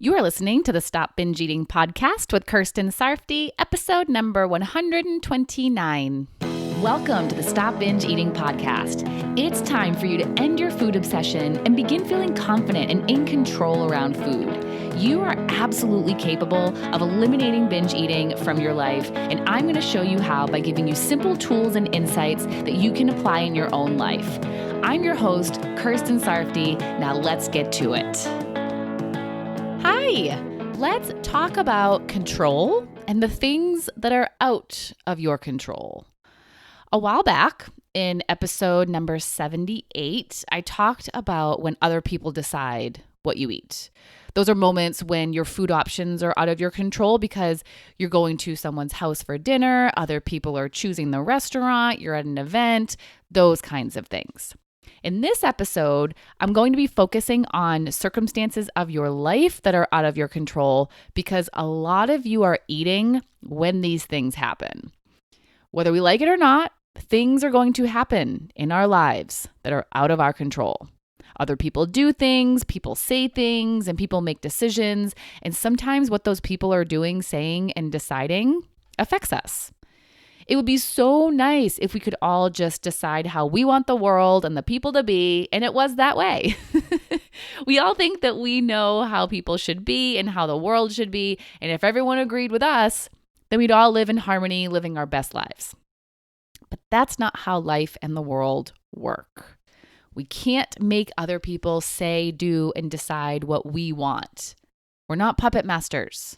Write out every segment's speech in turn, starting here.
You are listening to the Stop Binge Eating podcast with Kirsten Sarfty, episode number 129. Welcome to the Stop Binge Eating podcast. It's time for you to end your food obsession and begin feeling confident and in control around food. You are absolutely capable of eliminating binge eating from your life, and I'm going to show you how by giving you simple tools and insights that you can apply in your own life. I'm your host, Kirsten Sarfty. Now let's get to it. Hi, let's talk about control and the things that are out of your control. A while back, in episode number 78, I talked about when other people decide what you eat. Those are moments when your food options are out of your control because you're going to someone's house for dinner, other people are choosing the restaurant, you're at an event, those kinds of things. In this episode, I'm going to be focusing on circumstances of your life that are out of your control because a lot of you are eating when these things happen. Whether we like it or not, things are going to happen in our lives that are out of our control. Other people do things, people say things, and people make decisions. And sometimes what those people are doing, saying, and deciding affects us. It would be so nice if we could all just decide how we want the world and the people to be, and it was that way. We all think that we know how people should be and how the world should be, and if everyone agreed with us, then we'd all live in harmony, living our best lives. But that's not how life and the world work. We can't make other people say, do, and decide what we want. We're not puppet masters.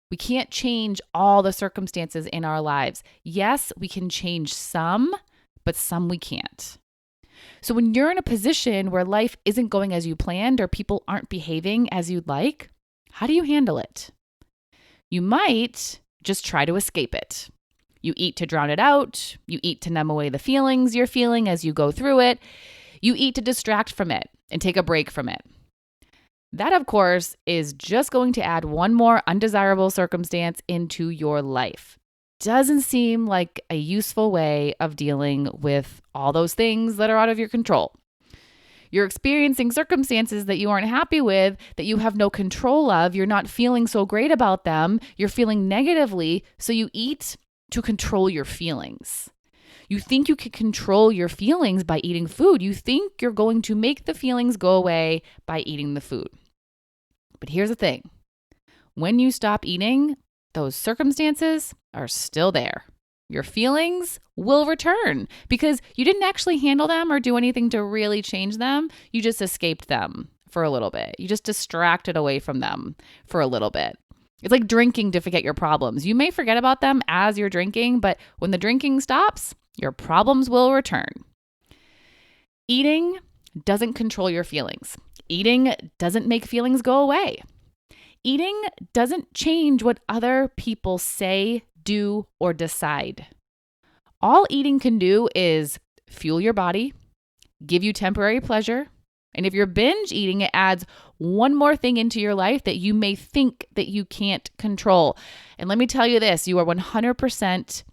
We can't change all the circumstances in our lives. Yes, we can change some, but some we can't. So when you're in a position where life isn't going as you planned or people aren't behaving as you'd like, how do you handle it? You might just try to escape it. You eat to drown it out. You eat to numb away the feelings you're feeling as you go through it. You eat to distract from it and take a break from it. That, of course, is just going to add one more undesirable circumstance into your life. Doesn't seem like a useful way of dealing with all those things that are out of your control. You're experiencing circumstances that you aren't happy with, that you have no control of. You're not feeling so great about them. You're feeling negatively, so you eat to control your feelings. You think you can control your feelings by eating food. You think you're going to make the feelings go away by eating the food. But here's the thing. When you stop eating, those circumstances are still there. Your feelings will return because you didn't actually handle them or do anything to really change them. You just escaped them for a little bit. You just distracted away from them for a little bit. It's like drinking to forget your problems. You may forget about them as you're drinking, but when the drinking stops, your problems will return. Eating doesn't control your feelings. Eating doesn't make feelings go away. Eating doesn't change what other people say, do, or decide. All eating can do is fuel your body, give you temporary pleasure, and if you're binge eating, it adds one more thing into your life that you may think that you can't control. And let me tell you this, you are 100%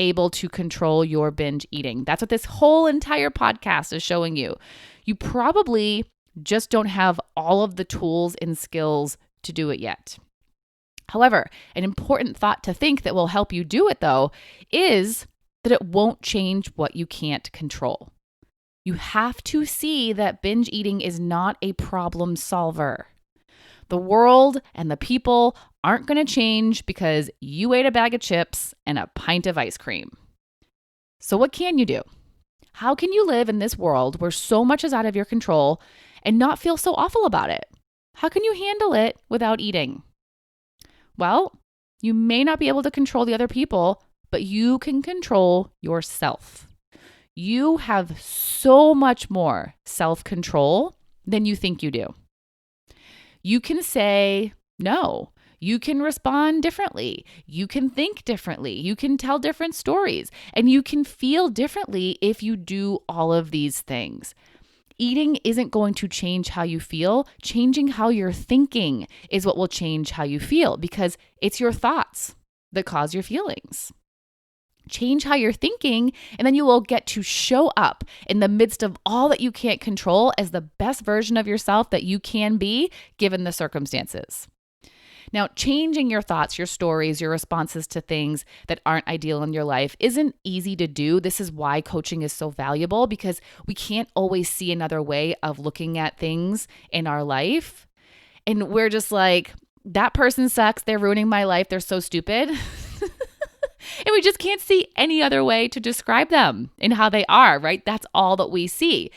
able to control your binge eating. That's what this whole entire podcast is showing you. You probably just don't have all of the tools and skills to do it yet. However, an important thought to think that will help you do it though is that it won't change what you can't control. You have to see that binge eating is not a problem solver. The world and the people aren't going to change because you ate a bag of chips and a pint of ice cream. So what can you do? How can you live in this world where so much is out of your control and not feel so awful about it? How can you handle it without eating? Well, you may not be able to control the other people, but you can control yourself. You have so much more self-control than you think you do. You can say no. You can respond differently. You can think differently. You can tell different stories. And you can feel differently if you do all of these things. Eating isn't going to change how you feel. Changing how you're thinking is what will change how you feel because it's your thoughts that cause your feelings. Change how you're thinking, and then you will get to show up in the midst of all that you can't control as the best version of yourself that you can be given the circumstances. Now, changing your thoughts, your stories, your responses to things that aren't ideal in your life isn't easy to do. This is why coaching is so valuable, because we can't always see another way of looking at things in our life. And we're just like, that person sucks. They're ruining my life. They're so stupid. And we just can't see any other way to describe them and how they are, right? That's all that we see.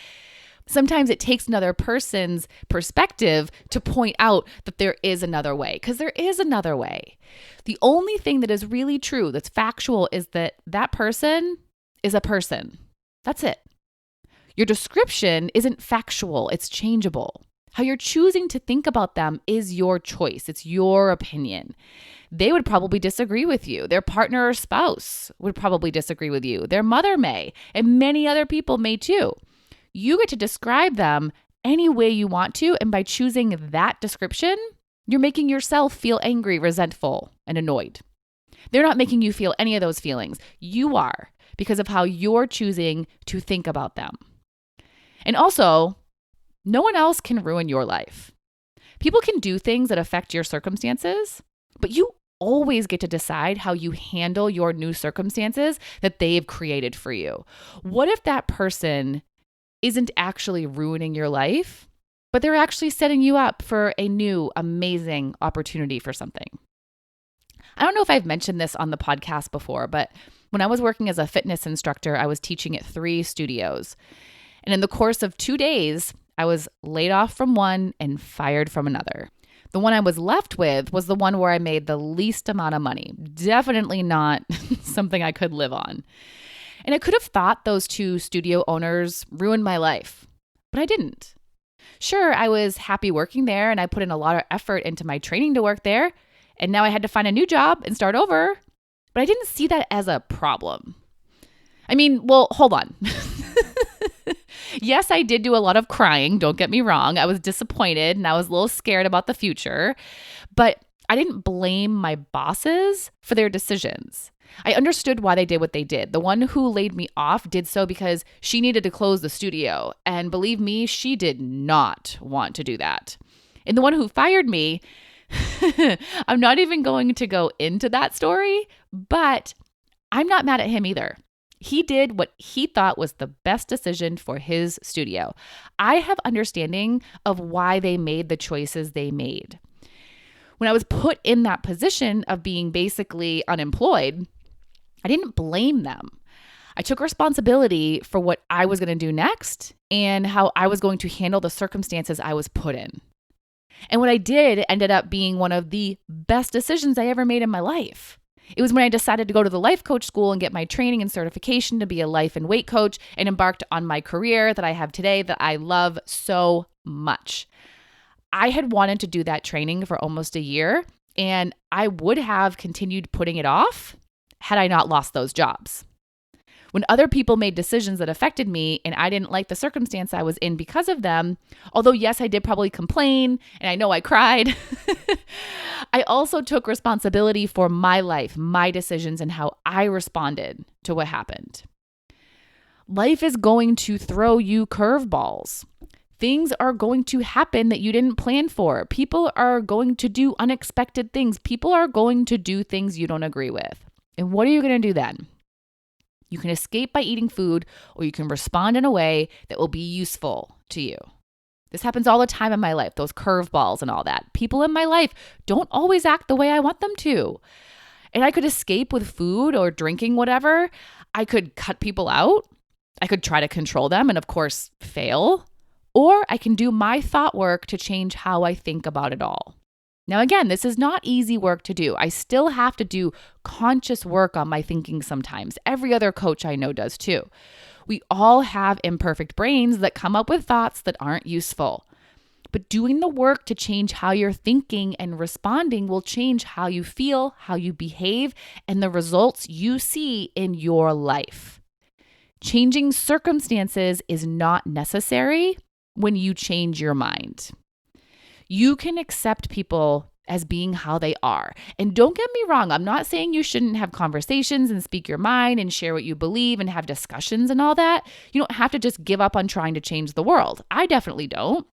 Sometimes it takes another person's perspective to point out that there is another way, because there is another way. The only thing that is really true, that's factual, is that that person is a person. That's it. Your description isn't factual, it's changeable. How you're choosing to think about them is your choice. It's your opinion. They would probably disagree with you. Their partner or spouse would probably disagree with you. Their mother may, and many other people may too. You get to describe them any way you want to, and by choosing that description, you're making yourself feel angry, resentful, and annoyed. They're not making you feel any of those feelings. You are, because of how you're choosing to think about them. And also, no one else can ruin your life. People can do things that affect your circumstances, but you always get to decide how you handle your new circumstances that they've created for you. What if that person isn't actually ruining your life, but they're actually setting you up for a new, amazing opportunity for something? I don't know if I've mentioned this on the podcast before, but when I was working as a fitness instructor, I was teaching at 3 studios. And in the course of 2 days, I was laid off from one and fired from another. The one I was left with was the one where I made the least amount of money. Definitely not something I could live on. And I could have thought those 2 studio owners ruined my life, but I didn't. Sure, I was happy working there and I put in a lot of effort into my training to work there. And now I had to find a new job and start over, but I didn't see that as a problem. I mean, well, hold on. Yes, I did do a lot of crying. Don't get me wrong. I was disappointed and I was a little scared about the future, but I didn't blame my bosses for their decisions. I understood why they did what they did. The one who laid me off did so because she needed to close the studio. And believe me, she did not want to do that. And the one who fired me, I'm not even going to go into that story, but I'm not mad at him either. He did what he thought was the best decision for his studio. I have understanding of why they made the choices they made. When I was put in that position of being basically unemployed, I didn't blame them. I took responsibility for what I was going to do next and how I was going to handle the circumstances I was put in. And what I did ended up being one of the best decisions I ever made in my life. It was when I decided to go to the life coach school and get my training and certification to be a life and weight coach and embarked on my career that I have today that I love so much. I had wanted to do that training for almost a year, and I would have continued putting it off had I not lost those jobs. When other people made decisions that affected me and I didn't like the circumstance I was in because of them, although yes, I did probably complain and I know I cried, I also took responsibility for my life, my decisions, and how I responded to what happened. Life is going to throw you curveballs. Things are going to happen that you didn't plan for. People are going to do unexpected things. People are going to do things you don't agree with. And what are you going to do then? You can escape by eating food, or you can respond in a way that will be useful to you. This happens all the time in my life, those curveballs and all that. People in my life don't always act the way I want them to. And I could escape with food or drinking whatever. I could cut people out. I could try to control them and, of course, fail. Or I can do my thought work to change how I think about it all. Now, again, this is not easy work to do. I still have to do conscious work on my thinking sometimes. Every other coach I know does too. We all have imperfect brains that come up with thoughts that aren't useful. But doing the work to change how you're thinking and responding will change how you feel, how you behave, and the results you see in your life. Changing circumstances is not necessary when you change your mind. You can accept people as being how they are. And don't get me wrong, I'm not saying you shouldn't have conversations and speak your mind and share what you believe and have discussions and all that. You don't have to just give up on trying to change the world. I definitely don't.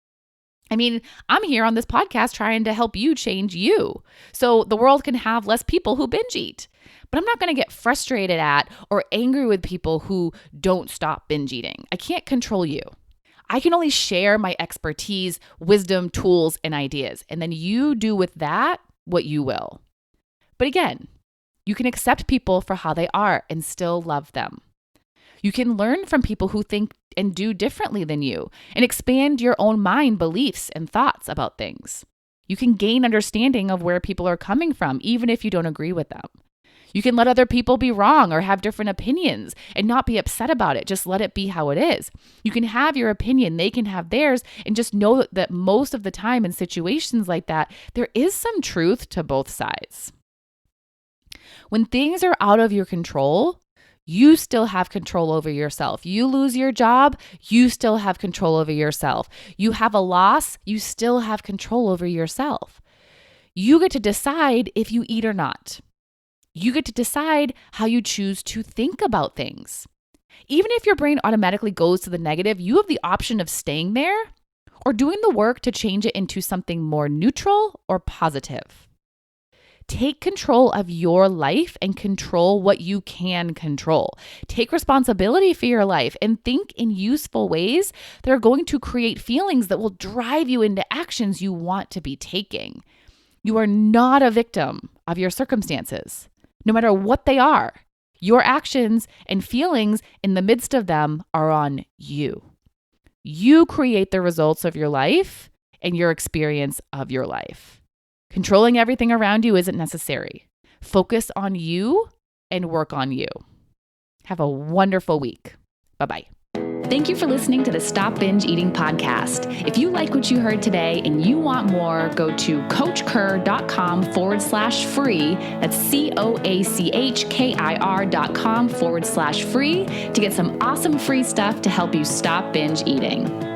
I mean, I'm here on this podcast trying to help you change you so the world can have less people who binge eat. But I'm not going to get frustrated at or angry with people who don't stop binge eating. I can't control you. I can only share my expertise, wisdom, tools, and ideas. And then you do with that what you will. But again, you can accept people for how they are and still love them. You can learn from people who think and do differently than you and expand your own mind, beliefs, and thoughts about things. You can gain understanding of where people are coming from, even if you don't agree with them. You can let other people be wrong or have different opinions and not be upset about it. Just let it be how it is. You can have your opinion, they can have theirs, and just know that most of the time in situations like that, there is some truth to both sides. When things are out of your control, you still have control over yourself. You lose your job, you still have control over yourself. You have a loss, you still have control over yourself. You get to decide if you eat or not. You get to decide how you choose to think about things. Even if your brain automatically goes to the negative, you have the option of staying there or doing the work to change it into something more neutral or positive. Take control of your life and control what you can control. Take responsibility for your life and think in useful ways that are going to create feelings that will drive you into actions you want to be taking. You are not a victim of your circumstances, no matter what they are. Your actions and feelings in the midst of them are on you. You create the results of your life and your experience of your life. Controlling everything around you isn't necessary. Focus on you and work on you. Have a wonderful week. Bye-bye. Thank you for listening to the Stop Binge Eating podcast. If you like what you heard today and you want more, go to coachkir.com/free. That's COACHKIR.com/free to get some awesome free stuff to help you stop binge eating.